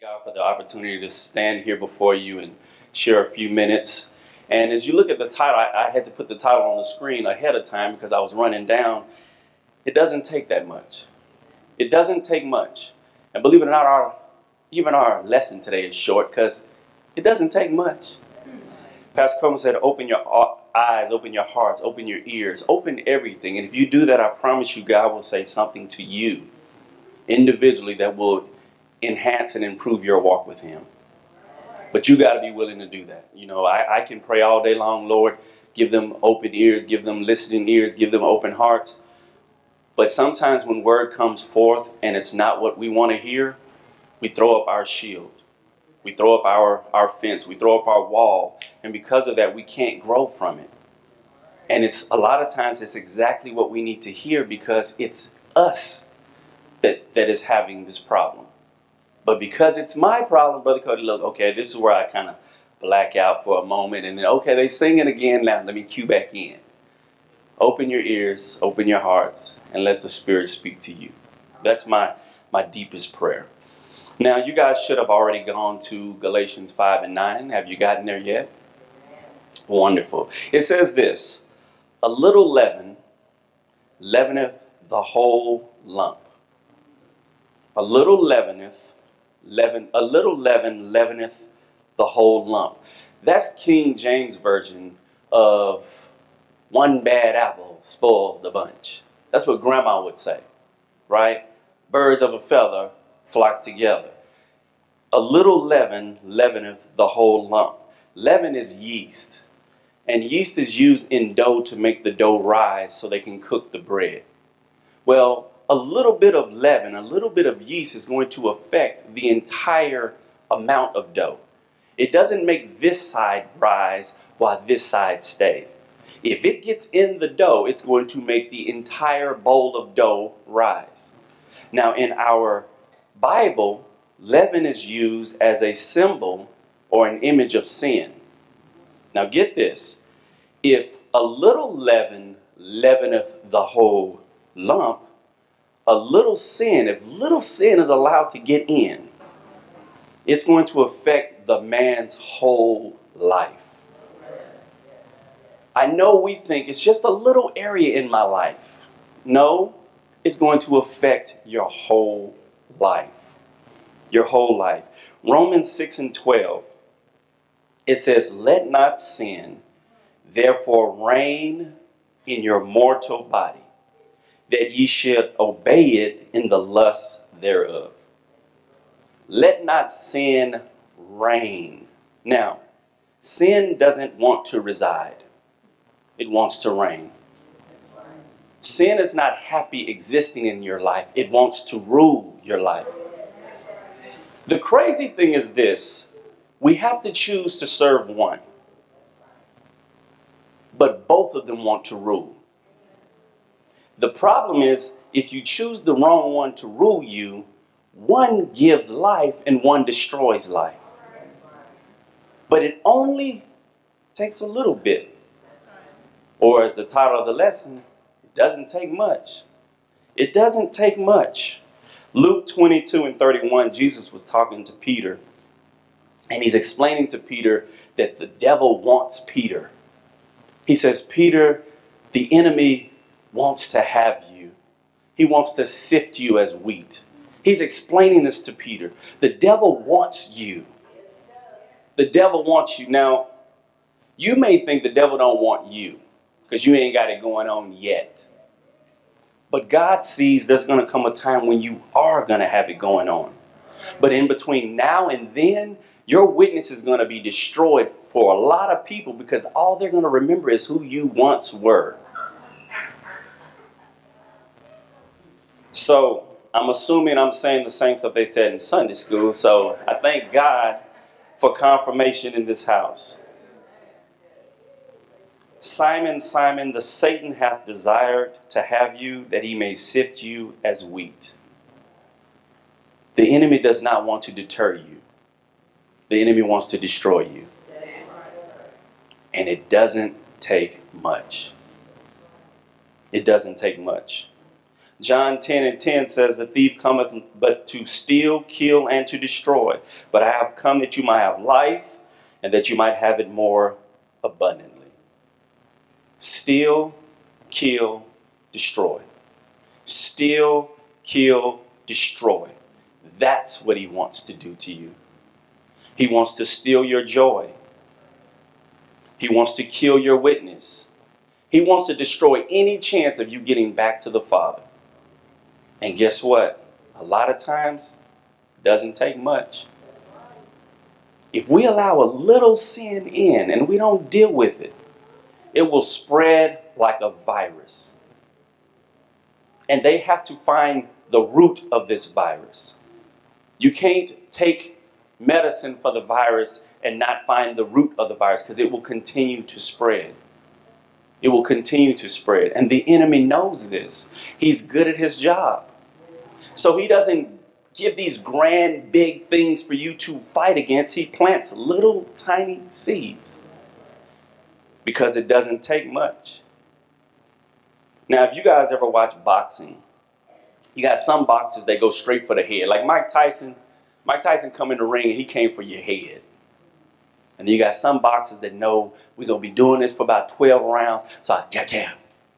God for the opportunity to stand here before you and share a few minutes. And as you look at the title, I had to put the title on the screen ahead of time because I was running down. It doesn't take that much. It doesn't take much. And believe it or not, even our lesson today is short because it doesn't take much. Pastor Coleman said, open your eyes, open your hearts, open your ears, open everything. And if you do that, I promise you, God will say something to you individually that will enhance and improve your walk with Him. But you got to be willing to do that. You know, I can pray all day long, Lord, give them open ears, give them listening ears, give them open hearts. But sometimes when word comes forth and it's not what we want to hear, we throw up our shield. We throw up our fence. We throw up our wall. And because of that, we can't grow from it. And it's a lot of times it's exactly what we need to hear because it's us that is having this problem. But because it's my problem, Brother Cody, look, okay, this is where I kind of black out for a moment. And then, okay, they sing it again. Now let me cue back in. Open your ears, open your hearts, and let the Spirit speak to you. That's my deepest prayer. Now, you guys should have already gone to Galatians 5 and 9. Have you gotten there yet? Wonderful. It says this, a little leaven leaveneth the whole lump. A little leaven leaveneth the whole lump. That's King James Version of one bad apple spoils the bunch. That's what Grandma would say, right? Birds of a feather flock together. A little leaven leaveneth the whole lump. Leaven is yeast. And yeast is used in dough to make the dough rise so they can cook the bread. Well, a little bit of leaven, a little bit of yeast is going to affect the entire amount of dough. It doesn't make this side rise while this side stays. If it gets in the dough, it's going to make the entire bowl of dough rise. Now, in our Bible, leaven is used as a symbol or an image of sin. Now, get this. If a little leaven leaveneth the whole lump, a little sin, if little sin is allowed to get in, it's going to affect the man's whole life. I know we think it's just a little area in my life. No, it's going to affect your whole life. Your whole life. Romans 6 and 12, it says, let not sin therefore reign in your mortal body, that ye should obey it in the lust thereof. Let not sin reign. Now, sin doesn't want to reside. It wants to reign. Sin is not happy existing in your life. It wants to rule your life. The crazy thing is this. We have to choose to serve one. But both of them want to rule. The problem is, if you choose the wrong one to rule you, one gives life and one destroys life. But it only takes a little bit. Or as the title of the lesson, it doesn't take much. It doesn't take much. Luke 22 and 31, Jesus was talking to Peter. And he's explaining to Peter that the devil wants Peter. He says, Peter, the enemy wants to have you. He wants to sift you as wheat. He's explaining this to Peter. The devil wants you. The devil wants you. Now, you may think the devil don't want you because you ain't got it going on yet. But God sees there's going to come a time when you are going to have it going on. But in between now and then, your witness is going to be destroyed for a lot of people because all they're going to remember is who you once were. So I'm assuming I'm saying the same stuff they said in Sunday school. So I thank God for confirmation in this house. Simon, Simon, the Satan hath desired to have you that he may sift you as wheat. The enemy does not want to deter you. The enemy wants to destroy you. And it doesn't take much. It doesn't take much. John 10:10 says, the thief cometh but to steal, kill, and to destroy. But I have come that you might have life, and that you might have it more abundantly. Steal, kill, destroy. Steal, kill, destroy. That's what he wants to do to you. He wants to steal your joy. He wants to kill your witness. He wants to destroy any chance of you getting back to the Father. And guess what? A lot of times, it doesn't take much. If we allow a little sin in and we don't deal with it, it will spread like a virus. And they have to find the root of this virus. You can't take medicine for the virus and not find the root of the virus, because it will continue to spread. It will continue to spread. And the enemy knows this. He's good at his job. So he doesn't give these grand, big things for you to fight against. He plants little, tiny seeds because it doesn't take much. Now, if you guys ever watch boxing, you got some boxers that go straight for the head. Like Mike Tyson. Mike Tyson come in the ring and he came for your head. And then you got some boxers that know we're going to be doing this for about 12 rounds. So I jab, jab,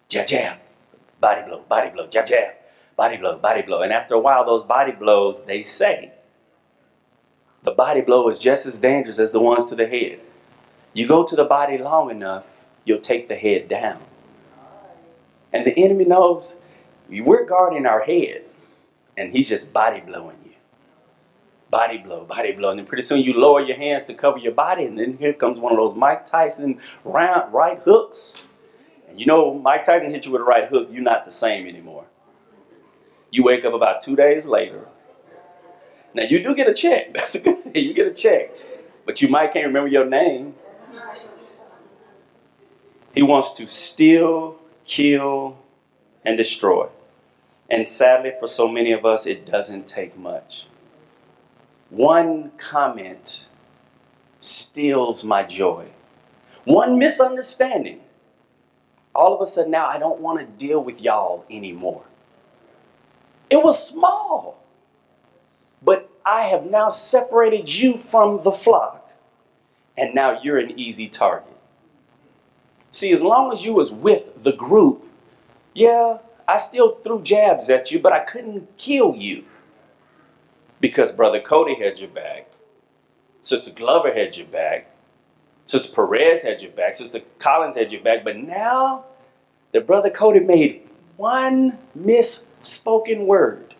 jab, jab, body blow, jab, jab, body blow, body blow. And after a while, those body blows, they say, the body blow is just as dangerous as the ones to the head. You go to the body long enough, you'll take the head down. And the enemy knows we're guarding our head, and he's just body blowing you. Body blow, and then pretty soon you lower your hands to cover your body, and then here comes one of those Mike Tyson round right hooks. And you know, Mike Tyson hit you with a right hook, you're not the same anymore. You wake up about 2 days later. Now you do get a check. That's a good thing. You get a check. But you might can't remember your name. He wants to steal, kill, and destroy. And sadly, for so many of us, it doesn't take much. One comment steals my joy. One misunderstanding. All of a sudden now, I don't want to deal with y'all anymore. It was small. But I have now separated you from the flock. And now you're an easy target. See, as long as you was with the group, yeah, I still threw jabs at you, but I couldn't kill you. Because Brother Cody had your back, Sister Glover had your back, Sister Perez had your back, Sister Collins had your back. But now that Brother Cody made one misspoken word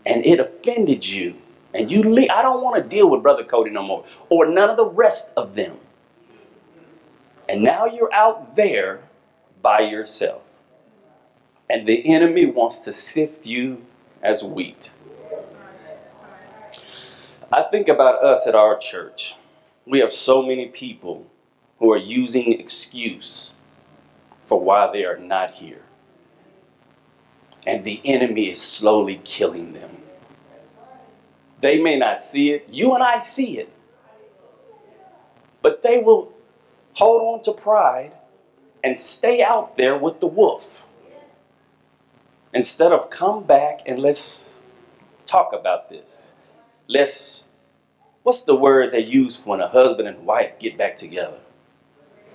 and it offended you, and you leave, I don't want to deal with Brother Cody no more, or none of the rest of them. And now you're out there by yourself. And the enemy wants to sift you as wheat. I think about us at our church. We have so many people who are using excuse for why they are not here. And the enemy is slowly killing them. They may not see it. You and I see it. But they will hold on to pride and stay out there with the wolf. Instead of come back and let's talk about this. What's the word they use when a husband and wife get back together?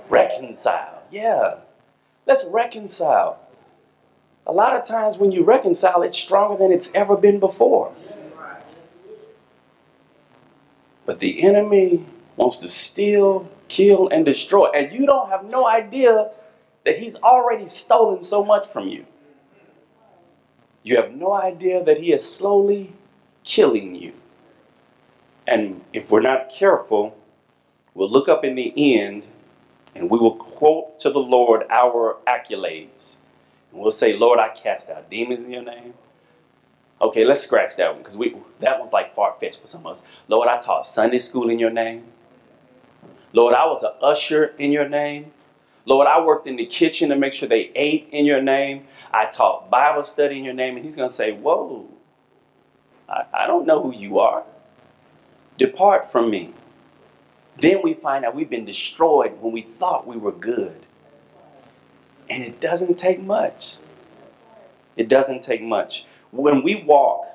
Reconcile. Yeah, let's reconcile. A lot of times when you reconcile, it's stronger than it's ever been before. But the enemy wants to steal, kill, and destroy. And you don't have no idea that he's already stolen so much from you. You have no idea that he is slowly killing you. And if we're not careful, we'll look up in the end and we will quote to the Lord our accolades. And we'll say, Lord, I cast out demons in your name. Okay, let's scratch that one, because that one's like far-fetched for some of us. Lord, I taught Sunday school in your name. Lord, I was an usher in your name. Lord, I worked in the kitchen to make sure they ate in your name. I taught Bible study in your name. And he's going to say, whoa, I don't know who you are. Depart from me. Then we find out we've been destroyed when we thought we were good. And it doesn't take much. It doesn't take much. When we walk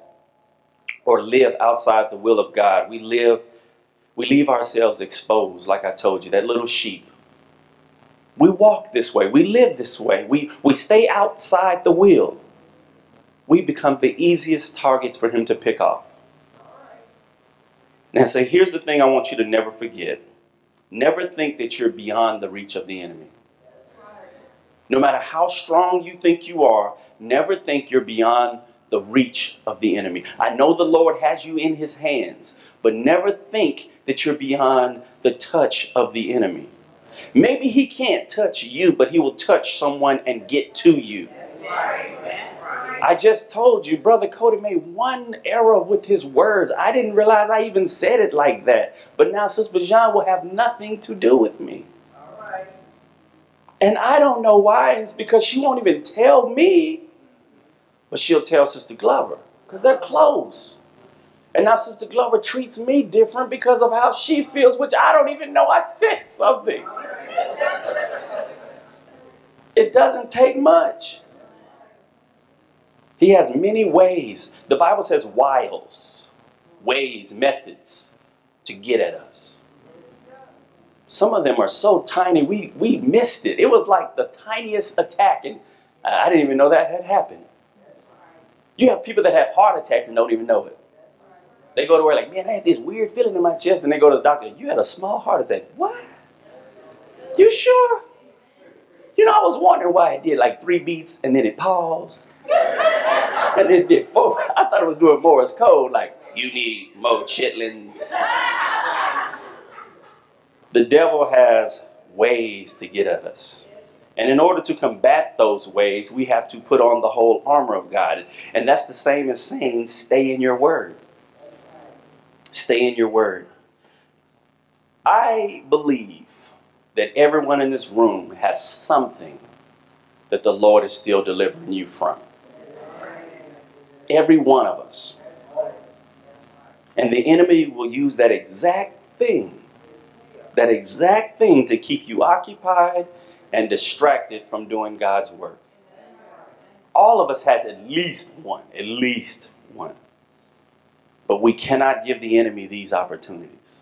or live outside the will of God, we leave ourselves exposed, like I told you, that little sheep. We walk this way. We live this way. We stay outside the will. We become the easiest targets for him to pick off. Now, so here's the thing I want you to never forget. Never think that you're beyond the reach of the enemy. No matter how strong you think you are, never think you're beyond the reach of the enemy. I know the Lord has you in his hands, but never think that you're beyond the touch of the enemy. Maybe he can't touch you, but he will touch someone and get to you. I just told you, Brother Cody made one error with his words. I didn't realize I even said it like that. But now Sister Jean will have nothing to do with me. And I don't know why. It's because she won't even tell me. But she'll tell Sister Glover. Because they're close. And now Sister Glover treats me different because of how she feels. Which I don't even know I said something. It doesn't take much. He has many ways. The Bible says wiles. Ways, methods to get at us. Some of them are so tiny, we missed it. It was like the tiniest attack, and I didn't even know that had happened. You have people that have heart attacks and don't even know it. They go to work like, man, I had this weird feeling in my chest, and they go to the doctor, you had a small heart attack. What? You sure? You know, I was wondering why it did like 3 beats, and then it paused. And then it did 4. I thought it was doing Morse code, like, you need more chitlins. The devil has ways to get at us. And in order to combat those ways, we have to put on the whole armor of God. And that's the same as saying, stay in your word. Stay in your word. I believe that everyone in this room has something that the Lord is still delivering you from. Every one of us. And the enemy will use that exact thing to keep you occupied and distracted from doing God's work. All of us has at least one. But we cannot give the enemy these opportunities.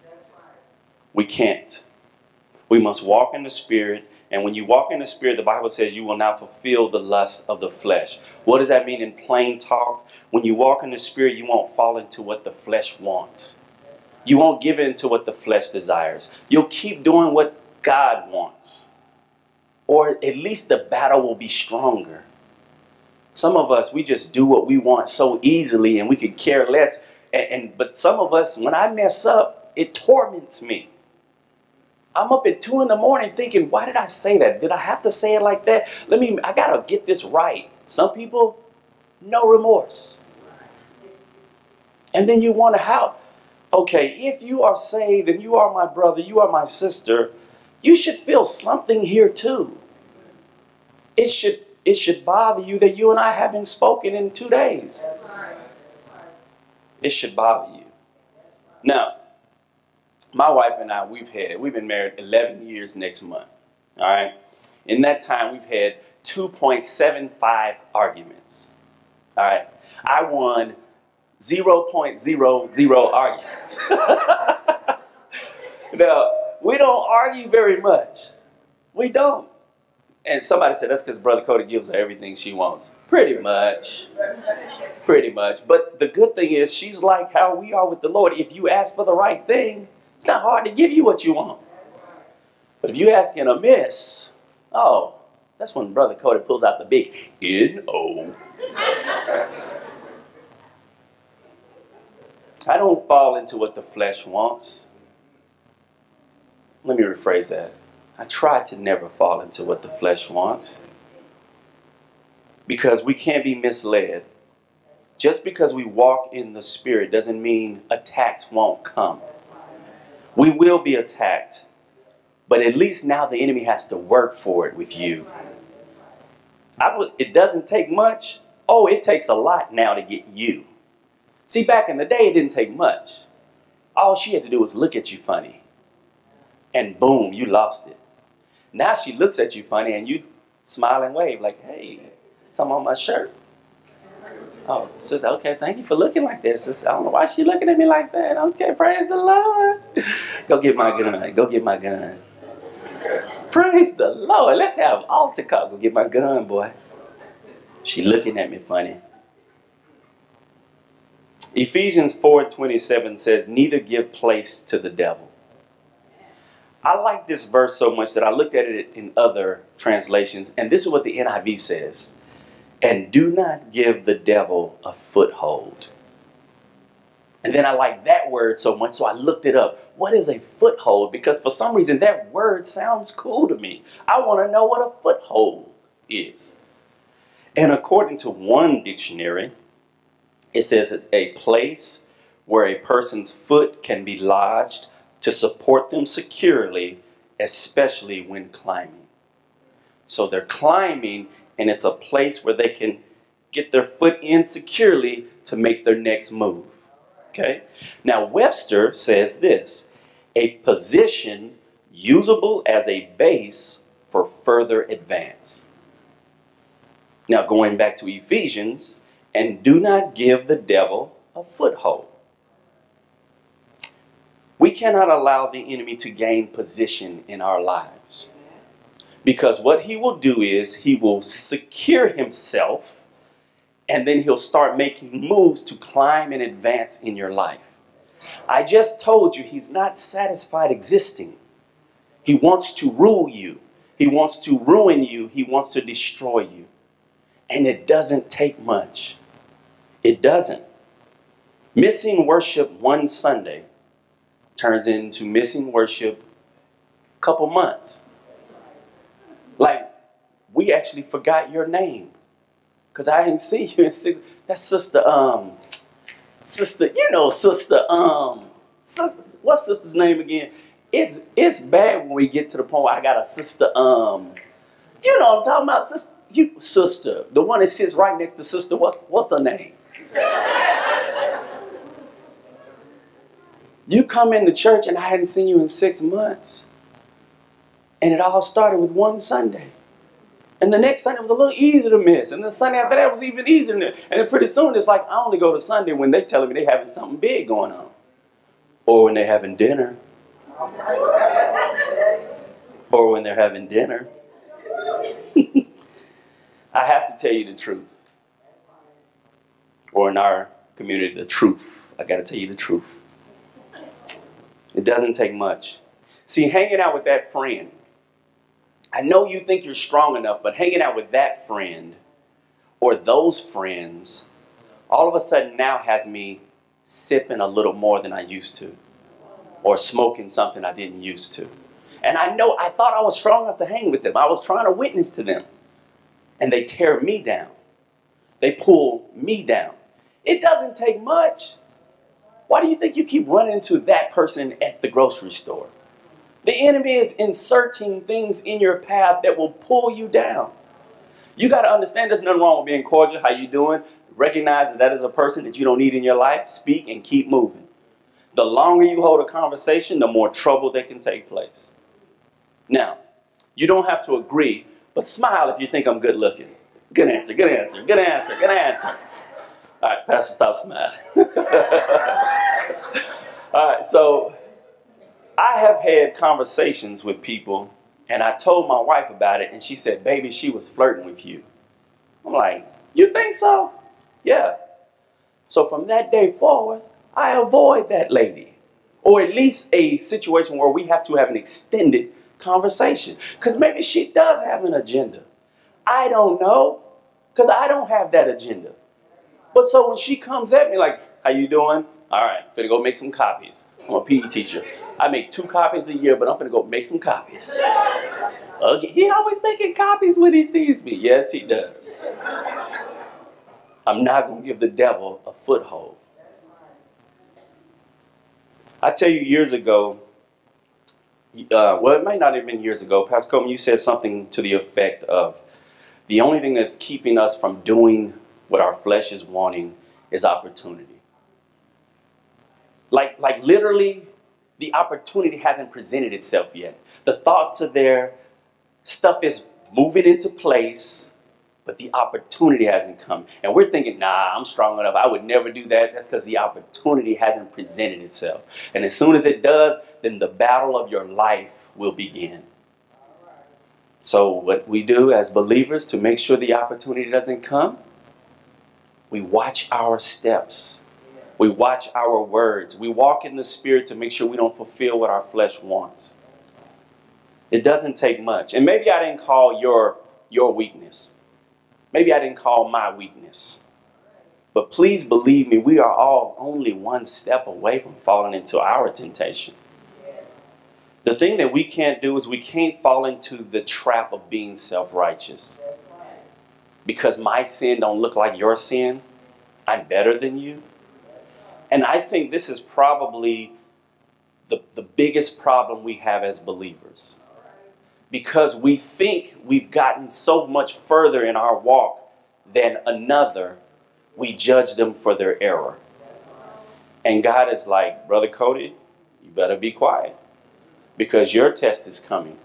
We can't. We must walk in the Spirit. And when you walk in the Spirit, the Bible says you will not fulfill the lust of the flesh. What does that mean in plain talk? When you walk in the Spirit, you won't fall into what the flesh wants. You won't give in to what the flesh desires. You'll keep doing what God wants. Or at least the battle will be stronger. Some of us, we just do what we want so easily and we could care less. But some of us, when I mess up, it torments me. I'm up at 2 in the morning thinking, why did I say that? Did I have to say it like that? I got to get this right. Some people, no remorse. And then you wonder how. Okay, if you are saved and you are my brother, you are my sister, you should feel something here too. It should bother you that you and I haven't spoken in 2 days. It should bother you. Now, my wife and I, we've been married 11 years next month. All right. In that time, we've had 2.75 arguments. All right. I won 0.00 arguments. Now, we don't argue very much. We don't. And somebody said that's because Brother Cody gives her everything she wants. Pretty much. Pretty much. But the good thing is she's like how we are with the Lord. If you ask for the right thing, it's not hard to give you what you want. But if you ask in amiss, oh, that's when Brother Cody pulls out the big N-O. I don't fall into what the flesh wants. Let me rephrase that. I try to never fall into what the flesh wants. Because we can't be misled. Just because we walk in the Spirit doesn't mean attacks won't come. We will be attacked. But at least now the enemy has to work for it with you. It doesn't take much. Oh, it takes a lot now to get you. See, back in the day, it didn't take much. All she had to do was look at you funny. And boom, you lost it. Now she looks at you funny and you smile and wave like, hey, something on my shirt. Oh, sister, okay, thank you for looking like this. Sister, I don't know why she looking at me like that. Okay, praise the Lord. Go get my gun. Go get my gun. Praise the Lord. Let's have altar call. Go get my gun, boy. She looking at me funny. Ephesians 4:27 says, neither give place to the devil. I like this verse so much that I looked at it in other translations, and this is what the NIV says. And do not give the devil a foothold. And then I like that word so much, so I looked it up. What is a foothold? Because for some reason that word sounds cool to me. I want to know what a foothold is. And according to one dictionary, it says it's a place where a person's foot can be lodged to support them securely, especially when climbing. So they're climbing, and it's a place where they can get their foot in securely to make their next move. Okay? Now Webster says this, a position usable as a base for further advance. Now going back to Ephesians, and do not give the devil a foothold. We cannot allow the enemy to gain position in our lives. Because what he will do is he will secure himself, and then he'll start making moves to climb and advance in your life. I just told you he's not satisfied existing. He wants to rule you. He wants to ruin you. He wants to destroy you. And it doesn't take much. It doesn't. Missing worship one Sunday turns into missing worship a couple months. Like, we actually forgot your name. Because I ain't seen you in 6. That's sister, you know, sister, what's sister's name again? It's bad when we get to the point where I got a sister, you know what I'm talking about, sister, the one that sits right next to sister, what's her name? You come into church and I hadn't seen you in 6 months. And it all started with one Sunday. And the next Sunday was a little easier to miss. And the Sunday after that was even easier to miss. And then pretty soon it's like I only go to Sunday when they telling me they having something big going on. Or when they're having dinner. Or when they're having dinner. I have to tell you the truth. Or in our community, the truth. I got to tell you the truth. It doesn't take much. See, hanging out with that friend. I know you think you're strong enough, but hanging out with that friend or those friends all of a sudden now has me sipping a little more than I used to, or smoking something I didn't used to. And I know I thought I was strong enough to hang with them. I was trying to witness to them. And they tear me down. They pull me down. It doesn't take much. Why do you think you keep running into that person at the grocery store? The enemy is inserting things in your path that will pull you down. You got to understand there's nothing wrong with being cordial. How you doing? Recognize that is a person that you don't need in your life. Speak and keep moving. The longer you hold a conversation, the more trouble that can take place. Now, you don't have to agree, but smile if you think I'm good looking. Good answer, good answer, good answer, good answer. All right, Pastor, stop smiling. All right, so I have had conversations with people, and I told my wife about it, and she said, baby, she was flirting with you. I'm like, you think so? Yeah. So from that day forward, I avoid that lady. Or at least a situation where we have to have an extended conversation. Because maybe she does have an agenda. I don't know, because I don't have that agenda. But so when she comes at me like, how you doing? All right, finna go make some copies. I'm a PE teacher. I make 2 copies a year, but I'm finna go make some copies. Again, he always making copies when he sees me. Yes, he does. I'm not going to give the devil a foothold. I tell you years ago, well, it might not have been years ago, Pastor Coleman, you said something to the effect of, the only thing that's keeping us from doing what our flesh is wanting is opportunity. Like literally, the opportunity hasn't presented itself yet. The thoughts are there. Stuff is moving into place, but the opportunity hasn't come. And we're thinking, nah, I'm strong enough. I would never do that. That's because the opportunity hasn't presented itself. And as soon as it does, then the battle of your life will begin. So what we do as believers to make sure the opportunity doesn't come, we watch our steps. We watch our words. We walk in the Spirit to make sure we don't fulfill what our flesh wants. It doesn't take much. And maybe I didn't call your weakness. Maybe I didn't call my weakness. But please believe me, we are all only one step away from falling into our temptation. The thing that we can't do is we can't fall into the trap of being self-righteous. Because my sin don't look like your sin, I'm better than you. And I think this is probably the biggest problem we have as believers. Because we think we've gotten so much further in our walk than another, we judge them for their error. And God is like, Brother Cody, you better be quiet. Because your test is coming.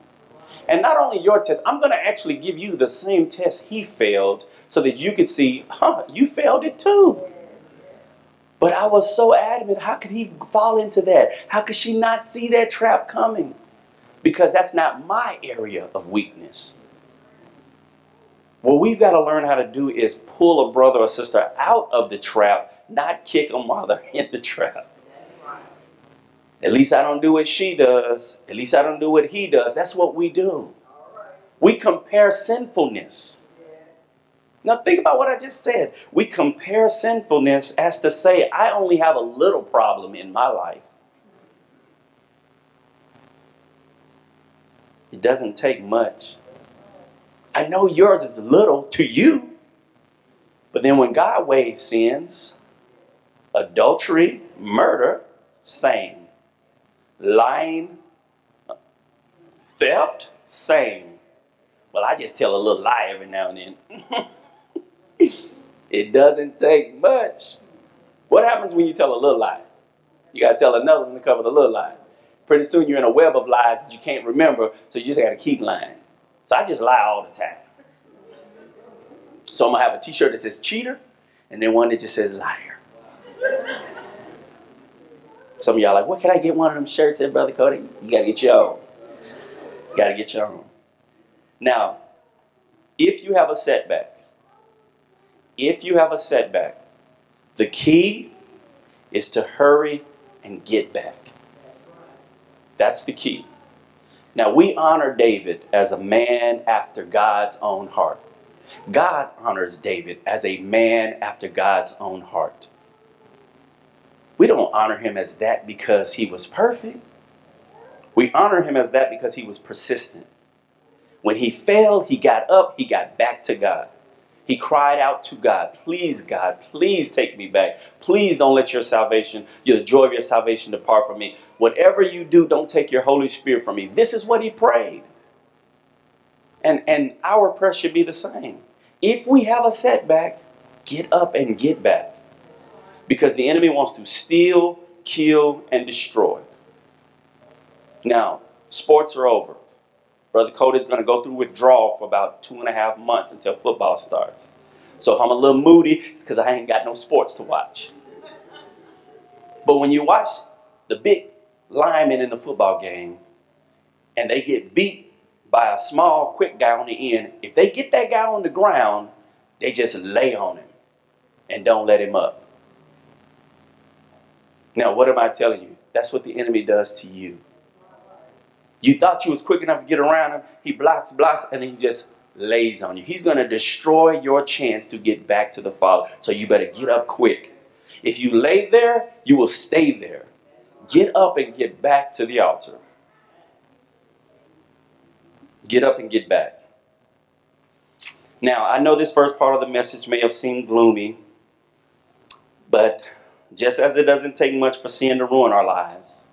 And not only your test, I'm going to actually give you the same test he failed so that you could see, you failed it too. But I was so adamant, how could he fall into that? How could she not see that trap coming? Because that's not my area of weakness. What we've got to learn how to do is pull a brother or sister out of the trap, not kick them while they're in the trap. At least I don't do what she does. At least I don't do what he does. That's what we do. We compare sinfulness. Now think about what I just said. We compare sinfulness as to say, I only have a little problem in my life. It doesn't take much. I know yours is little to you. But then when God weighs sins, adultery, murder, same. Lying, theft, same. Well, I just tell a little lie every now and then. It doesn't take much. What happens when you tell a little lie? You got to tell another one to cover the little lie. Pretty soon you're in a web of lies that you can't remember, so you just got to keep lying. So I just lie all the time. So I'm going to have a t-shirt that says cheater, and then one that just says liar. Some of y'all are like, what can I get one of them shirts at, Brother Cody? You got to get your own. You got to get your own. Now, if you have a setback, the key is to hurry and get back. That's the key. Now, we honor David as a man after God's own heart. God honors David as a man after God's own heart. We don't honor him as that because he was perfect. We honor him as that because he was persistent. When he failed, he got up, he got back to God. He cried out to God, please, take me back. Please don't let your salvation, the joy of your salvation depart from me. Whatever you do, don't take your Holy Spirit from me. This is what he prayed. And our prayer should be the same. If we have a setback, get up and get back. Because the enemy wants to steal, kill, and destroy. Now, sports are over. Brother Cody's going to go through withdrawal for about 2.5 months until football starts. So if I'm a little moody, it's because I ain't got no sports to watch. But when you watch the big linemen in the football game, and they get beat by a small, quick guy on the end, if they get that guy on the ground, they just lay on him and don't let him up. Now, what am I telling you? That's what the enemy does to you. You thought you was quick enough to get around him. He blocks, and then he just lays on you. He's going to destroy your chance to get back to the Father. So you better get up quick. If you lay there, you will stay there. Get up and get back to the altar. Get up and get back. Now, I know this first part of the message may have seemed gloomy, but just as it doesn't take much for sin to ruin our lives,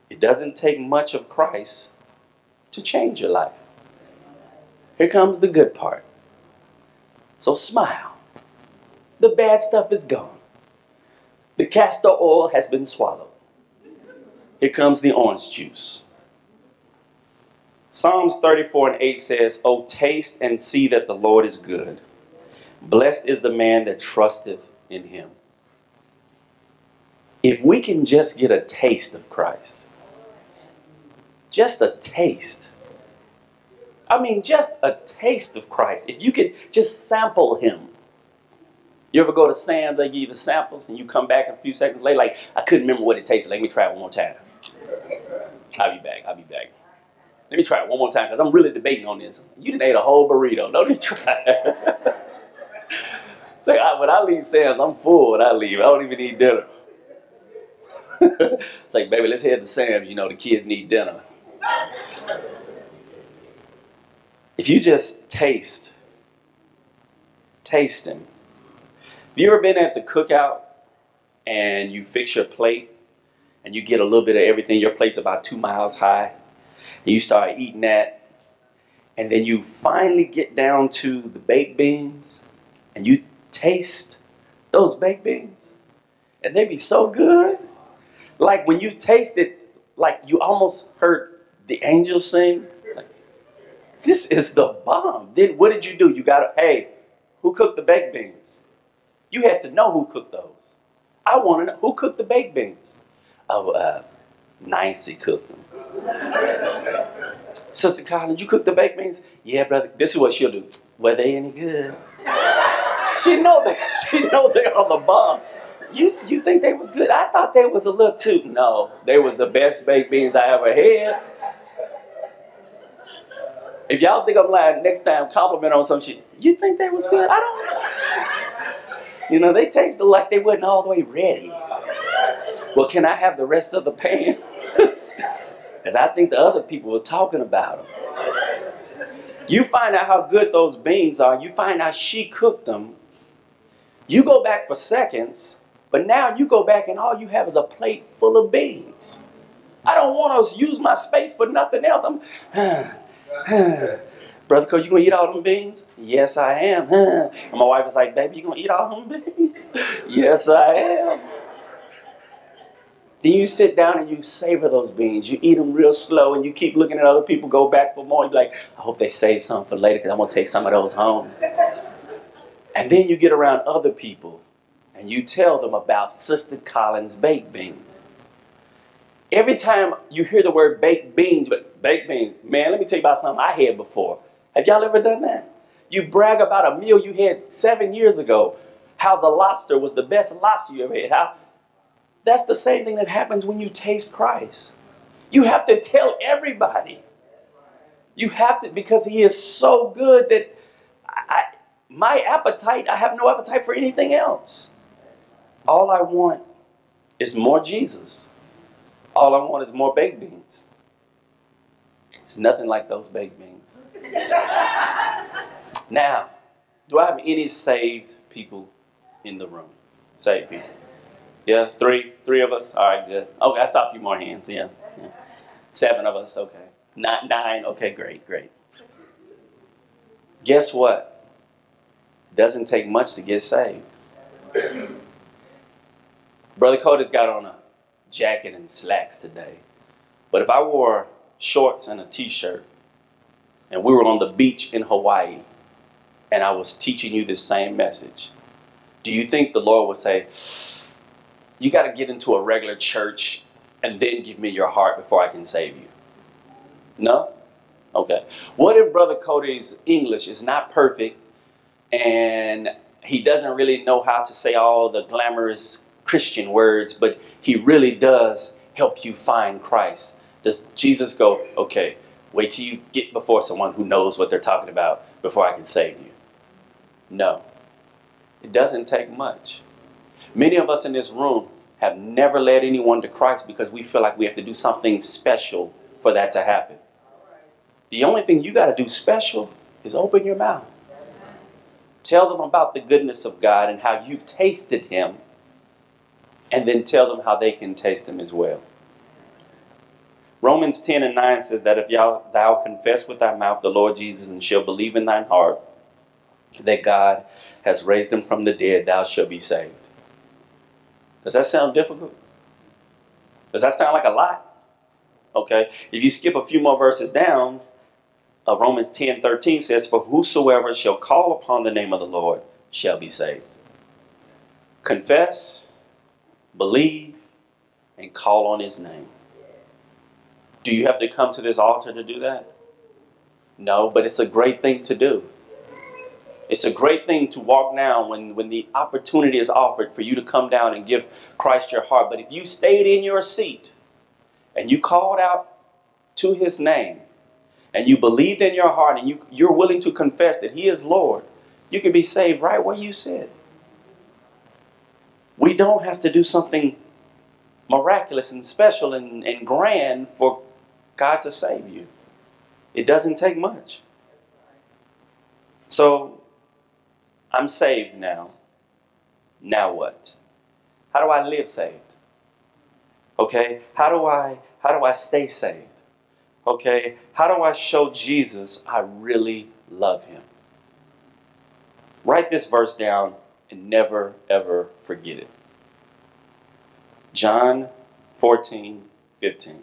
it doesn't take much of Christ to change your life. Here comes the good part. So smile. The bad stuff is gone. The castor oil has been swallowed. Here comes the orange juice. Psalms 34:8 says, "Oh, taste and see that the Lord is good. Blessed is the man that trusteth in him. If we can just get a taste of Christ, just a taste. I mean, just a taste of Christ. If you could just sample him. You ever go to Sam's, they give you the samples, and you come back a few seconds later, like, I couldn't remember what it tasted. Let me try it one more time. I'll be back. Let me try it one more time, because I'm really debating on this. You done ate a whole burrito. Don't you try it. So when I leave Sam's, I'm full when I leave. I don't even eat dinner. It's like, baby, let's head to Sam's. You know, the kids need dinner. If you just taste him. Have you ever been at the cookout and you fix your plate and you get a little bit of everything? Your plate's about 2 miles high. And you start eating that. And then you finally get down to the baked beans and you taste those baked beans. And they be so good. Like when you taste it, like you almost heard the angels sing. Like, this is the bomb. Then what did you do? You got to, hey, who cooked the baked beans? You had to know who cooked those. I want to know who cooked the baked beans. Oh, Nancy cooked them. Sister Collins, you cooked the baked beans? Yeah, brother. This is what she'll do. Were they any good? She know they're on the bomb. You think they was good? I thought they was a little too. No, they was the best baked beans I ever had. If y'all think I'm lying, next time compliment on some shit. You think they was good? I don't. You know, they tasted like they wasn't all the way ready. Well, can I have the rest of the pan? Because I think the other people was talking about them. You find out how good those beans are. You find out she cooked them. You go back for seconds, but now you go back and all you have is a plate full of beans. I don't want to use my space for nothing else. Brother Coach, you gonna eat all them beans? Yes, I am. And my wife was like, baby, you gonna eat all them beans? Yes, I am. Then you sit down and you savor those beans. You eat them real slow and you keep looking at other people go back for more. You're like, I hope they save some for later because I'm gonna take some of those home. And then you get around other people and you tell them about Sister Collins' baked beans. Every time you hear the word baked beans, man, let me tell you about something I had before. Have y'all ever done that? You brag about a meal you had 7 years ago, how the lobster was the best lobster you ever had. That's the same thing that happens when you taste Christ. You have to tell everybody. You have to, because he is so good that I have no appetite for anything else. All I want is more Jesus. All I want is more baked beans. It's nothing like those baked beans. Now, do I have any saved people in the room? Saved people. Yeah, three of us. All right, good. Okay, I saw a few more hands. Yeah. 7 of us. Okay. 9. Okay, great. Guess what? Doesn't take much to get saved. Brother Cody's got on a jacket and slacks today. But if I wore shorts and a t-shirt and we were on the beach in Hawaii and I was teaching you this same message, do you think the Lord would say, you got to get into a regular church and then give me your heart before I can save you? No? Okay. What if Brother Cody's English is not perfect and he doesn't really know how to say all the glamorous Christian words, but he really does help you find Christ? Does Jesus go, okay, wait till you get before someone who knows what they're talking about before I can save you? No. It doesn't take much. Many of us in this room have never led anyone to Christ because we feel like we have to do something special for that to happen. The only thing you got to do special is open your mouth. Tell them about the goodness of God and how you've tasted him, and then tell them how they can taste him as well. Romans 10:9 says that if thou confess with thy mouth the Lord Jesus and shall believe in thine heart that God has raised him from the dead, thou shalt be saved. Does that sound difficult? Does that sound like a lot? Okay. If you skip a few more verses down, Romans 10:13 says, for whosoever shall call upon the name of the Lord shall be saved. Confess, believe, and call on his name. Do you have to come to this altar to do that? No, but it's a great thing to do. It's a great thing to walk down when the opportunity is offered for you to come down and give Christ your heart. But if you stayed in your seat and you called out to his name and you believed in your heart and you're willing to confess that he is Lord, you can be saved right where you sit. We don't have to do something miraculous and special and grand for God to save you. It doesn't take much. So, I'm saved now. Now what? How do I live saved? Okay? How do I stay saved? Okay? How do I show Jesus I really love him? Write this verse down and never ever forget it. John 14:15.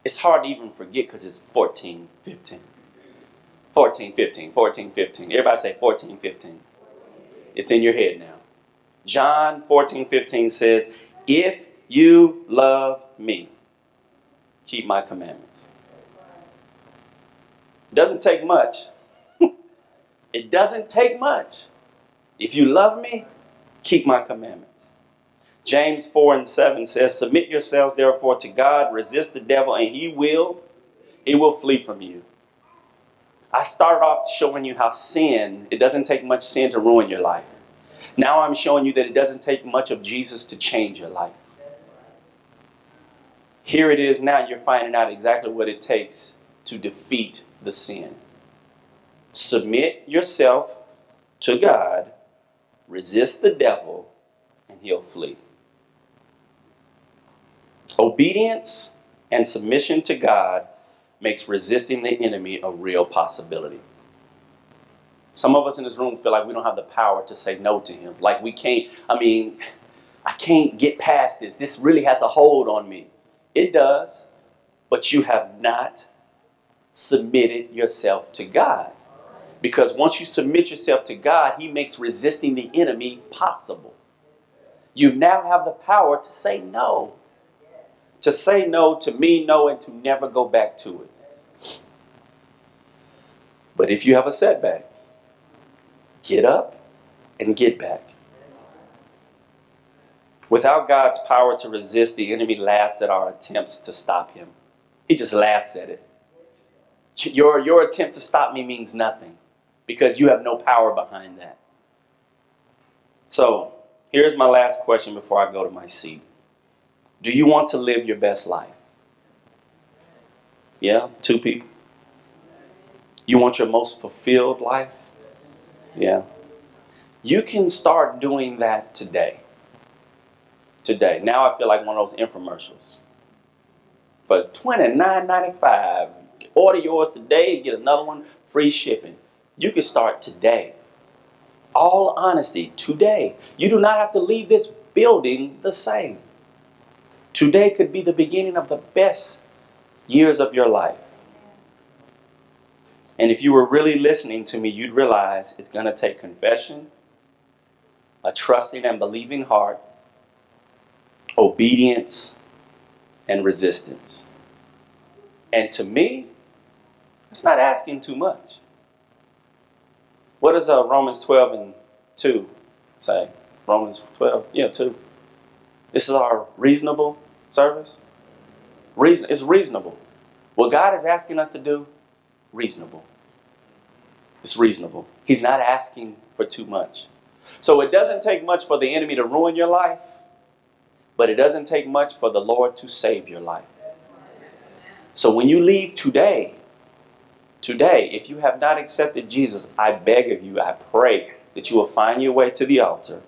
It's hard to even forget because it's 14:15. 14:15, 14:15. Everybody say 14:15. It's in your head now. John 14:15 says, if you love me, keep my commandments. It doesn't take much. It doesn't take much. If you love me, keep my commandments. James 4:7 says, submit yourselves therefore to God, resist the devil, and he will flee from you. I started off showing you how it doesn't take much sin to ruin your life. Now I'm showing you that it doesn't take much of Jesus to change your life. Here it is now, you're finding out exactly what it takes to defeat the sin. Submit yourself to God, resist the devil, and he'll flee. Obedience and submission to God makes resisting the enemy a real possibility. Some of us in this room feel like we don't have the power to say no to him. Like we can't, I can't get past this. This really has a hold on me. It does, but you have not submitted yourself to God. Because once you submit yourself to God, he makes resisting the enemy possible. You now have the power to say no. To say no, to mean no, and to never go back to it. But if you have a setback, get up and get back. Without God's power to resist, the enemy laughs at our attempts to stop him. He just laughs at it. Your attempt to stop me means nothing because you have no power behind that. So, here's my last question before I go to my seat. Do you want to live your best life? Yeah, 2 people. You want your most fulfilled life? Yeah. You can start doing that today. Today. Now I feel like one of those infomercials. For $29.95, order yours today and get another one free shipping. You can start today. All honesty, today. You do not have to leave this building the same. Today could be the beginning of the best years of your life. And if you were really listening to me, you'd realize it's going to take confession, a trusting and believing heart, obedience, and resistance. And to me, it's not asking too much. What does Romans 12:2 say? Romans 12, 2. This is our reasonable service. It's reasonable. What God is asking us to do, reasonable. It's reasonable. He's not asking for too much. So it doesn't take much for the enemy to ruin your life, but it doesn't take much for the Lord to save your life. So when you leave today, if you have not accepted Jesus, I beg of you, I pray that you will find your way to the altar.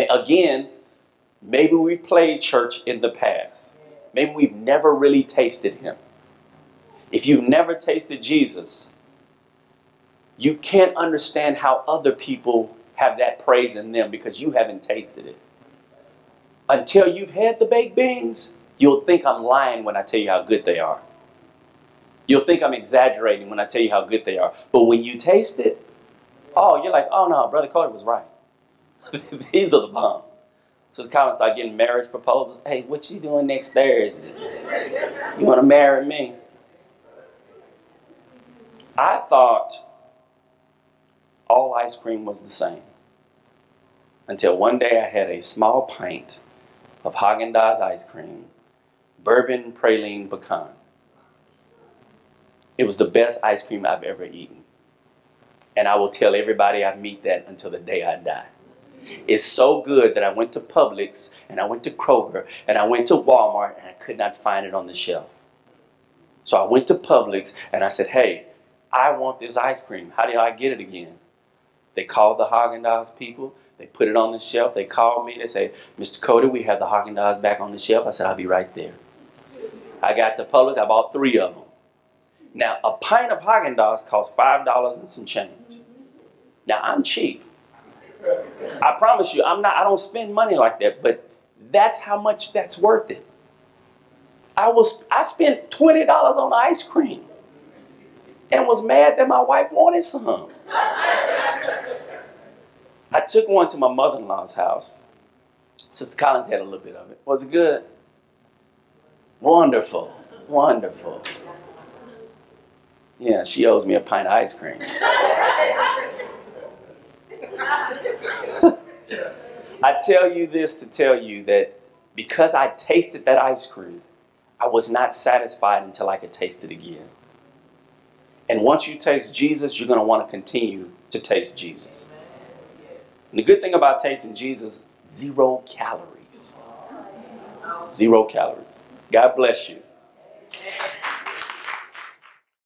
Again, maybe we've played church in the past. Maybe we've never really tasted him. If you've never tasted Jesus, you can't understand how other people have that praise in them because you haven't tasted it. Until you've had the baked beans, you'll think I'm lying when I tell you how good they are. You'll think I'm exaggerating when I tell you how good they are. But when you taste it, Oh, you're like, oh no, Brother Cody was right. These are the bomb. Sister Collins started getting marriage proposals. Hey, what you doing next Thursday? You want to marry me? I thought all ice cream was the same. Until one day I had a small pint of Haagen-Dazs ice cream, bourbon praline pecan. It was the best ice cream I've ever eaten. And I will tell everybody I meet that until the day I die. It's so good that I went to Publix, and I went to Kroger, and I went to Walmart, and I could not find it on the shelf. So I went to Publix, and I said, hey, I want this ice cream. How do I get it again? They called the Haagen-Dazs people. They put it on the shelf. They called me. They say, Mr. Cody, we have the Haagen-Dazs back on the shelf. I said, I'll be right there. I got to Publix. I bought 3 of them. Now, a pint of Haagen-Dazs costs $5 and some change. Now, I'm cheap. I promise you, I don't spend money like that, but that's how much that's worth it. I spent $20 on ice cream and was mad that my wife wanted some. I took one to my mother-in-law's house. Sister Collins had a little bit of it. Was it good? Wonderful. Wonderful. Yeah, she owes me a pint of ice cream. I tell you this to tell you that because I tasted that ice cream, I was not satisfied until I could taste it again. And once you taste Jesus, you're going to want to continue to taste Jesus. And the good thing about tasting Jesus, 0 calories. 0 calories. God bless you.